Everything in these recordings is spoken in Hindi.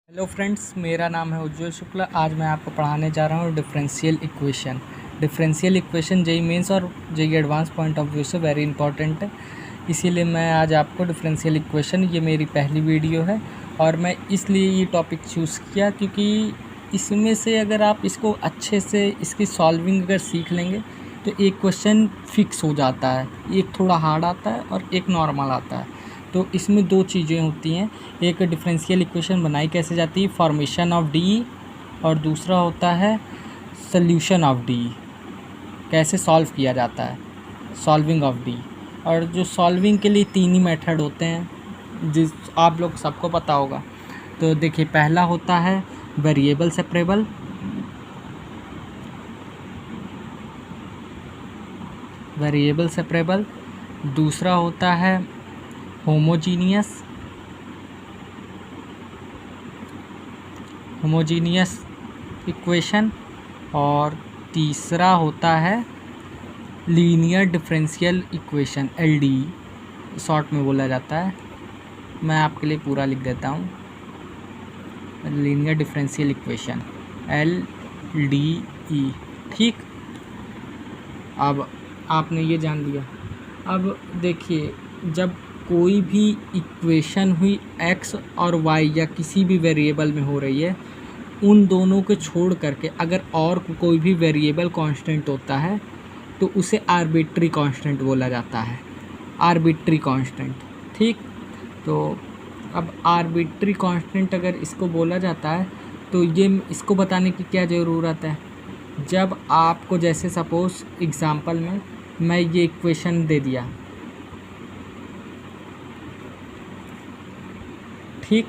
हेलो फ्रेंड्स, मेरा नाम है उज्ज्वल शुक्ला। आज मैं आपको पढ़ाने जा रहा हूँ differential equation. Differential equation JEE Mains और JEE advance point of view से वेरी इंपॉर्टेंट है, इसीलिए मैं आज आपको डिफरेंशियल इक्वेशन, ये मेरी पहली वीडियो है और मैं इसलिए ये टॉपिक चूज़ किया क्योंकि इसमें से अगर आप इसको अच्छे से इसकी सॉल्विंग अगर सीख लेंगे तो एक क्वेश्चन फिक्स हो जाता है, एक थोड़ा हार्ड आता है और एक नॉर्मल आता है। तो इसमें दो चीज़ें होती हैं, एक डिफरेंशियल इक्वेशन बनाई कैसे जाती है, फॉर्मेशन ऑफ डी, और दूसरा होता है सॉल्यूशन ऑफ डी, कैसे सॉल्व किया जाता है, सॉल्विंग ऑफ डी। और जो सॉल्विंग के लिए तीन ही मेथड होते हैं, जिस आप लोग सबको पता होगा। तो देखिए, पहला होता है वेरिएबल सेपरेबल, दूसरा होता है होमोजीनियस इक्वेशन, और तीसरा होता है linear differential equation, LDE short में बोला जाता है। मैं आपके लिए पूरा लिख देता हूँ, लीनियर डिफरेंशियल इक्वेशन LDE। ठीक, अब आपने ये जान लिया। अब देखिए, जब कोई भी इक्वेशन हुई x और y या किसी भी वेरिएबल में हो रही है, उन दोनों को छोड़ करके अगर और कोई भी वेरिएबल कांस्टेंट होता है तो उसे आर्बिट्री कांस्टेंट बोला जाता है, आर्बिट्री कांस्टेंट। ठीक, तो अब आर्बिट्री कांस्टेंट अगर इसको बोला जाता है तो ये इसको बताने की क्या ज़रूरत है। जब आपको, जैसे सपोज़ एग्ज़ाम्पल में मैं ये इक्वेशन दे दिया, ठीक,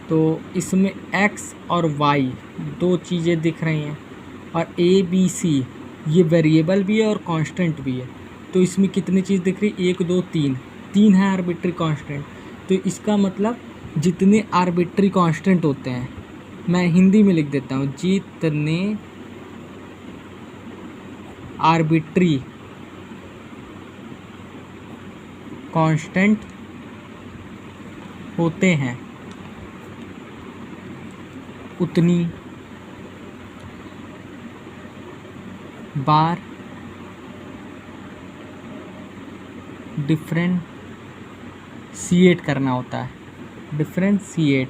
तो इसमें x और y दो चीज़ें दिख रही हैं और a b c ये वेरिएबल भी है और कांस्टेंट भी है। तो इसमें कितनी चीज़ दिख रही, 1 2 3 है आर्बिट्री कांस्टेंट। तो इसका मतलब जितने आर्बिट्री कांस्टेंट होते हैं, मैं हिंदी में लिख देता हूँ, जितने आर्बिट्री कांस्टेंट होते हैं उतनी बार डिफरेंशिएट करना होता है, डिफरेंशिएट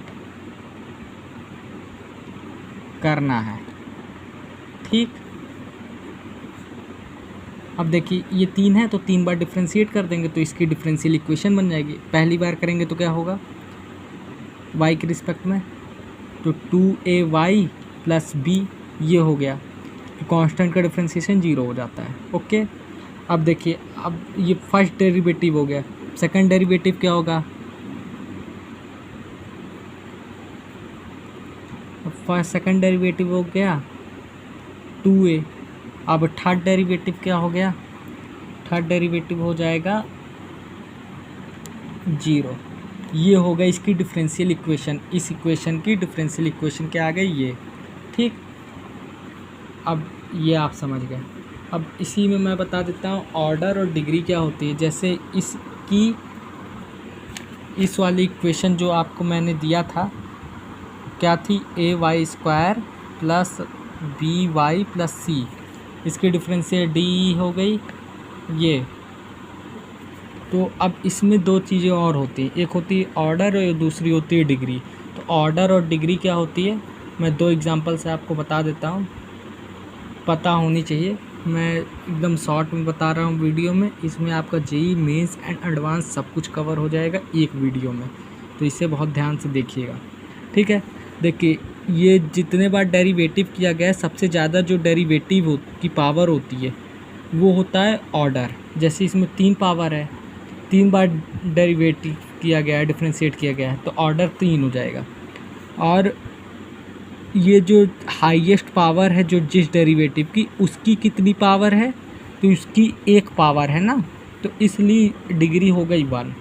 करना है। ठीक, अब देखिए, ये 3 है तो 3 बार डिफरेंशिएट कर देंगे तो इसकी डिफरेंशियल इक्वेशन बन जाएगी। पहली बार करेंगे तो क्या होगा, y के रिस्पेक्ट में, तो 2ay प्लस b ये हो गया, कांस्टेंट का डिफरेंशिएशन 0 हो जाता है। ओके, अब देखिए, अब ये फर्स्ट डेरिवेटिव हो गया, सेकंड डेरिवेटिव क्या होगा, फर्स्ट सेकंड डेरिवेटिव हो गया 2a। अब थर्ड डेरिवेटिव क्या हो गया, थर्ड डेरिवेटिव हो जाएगा 0। ये हो गया इसकी डिफरेंशियल इक्वेशन। इस इक्वेशन की डिफरेंशियल इक्वेशन क्या आ गई, ये। ठीक, अब ये आप समझ गए। अब इसी में मैं बता देता हूँ ऑर्डर और डिग्री क्या होती है। जैसे इसकी, इस वाली इक्वेशन जो आपको मैंने दिया था, क्या थी, ay² plus by plus c, इसकी डिफरेंशियल डी हो गई ये। तो अब इसमें दो चीज़ें और होती हैं, एक होती है ऑर्डर और दूसरी होती है डिग्री। तो ऑर्डर और डिग्री क्या होती है, मैं दो एग्जांपल से आपको बता देता हूँ, पता होनी चाहिए। मैं एकदम शॉर्ट में बता रहा हूँ वीडियो में, इसमें आपका जेई मेंस एंड एडवांस सब कुछ कवर हो जाएगा एक वीडियो में, तो इसे बहुत ध्यान से देखिएगा। ठीक है, देखिए, ये जितने बार डेरिवेटिव किया गया है, सबसे ज़्यादा जो डेरिवेटिव की पावर होती है वो होता है ऑर्डर। जैसे इसमें 3 पावर है, 3 बार डेरिवेटिव किया गया है, डिफरेंशिएट किया गया है, तो ऑर्डर 3 हो जाएगा। और ये जो हाईएस्ट पावर है जो जिस डेरिवेटिव की, उसकी कितनी पावर है, तो उसकी 1 पावर है ना, तो इसलिए डिग्री हो गई 1।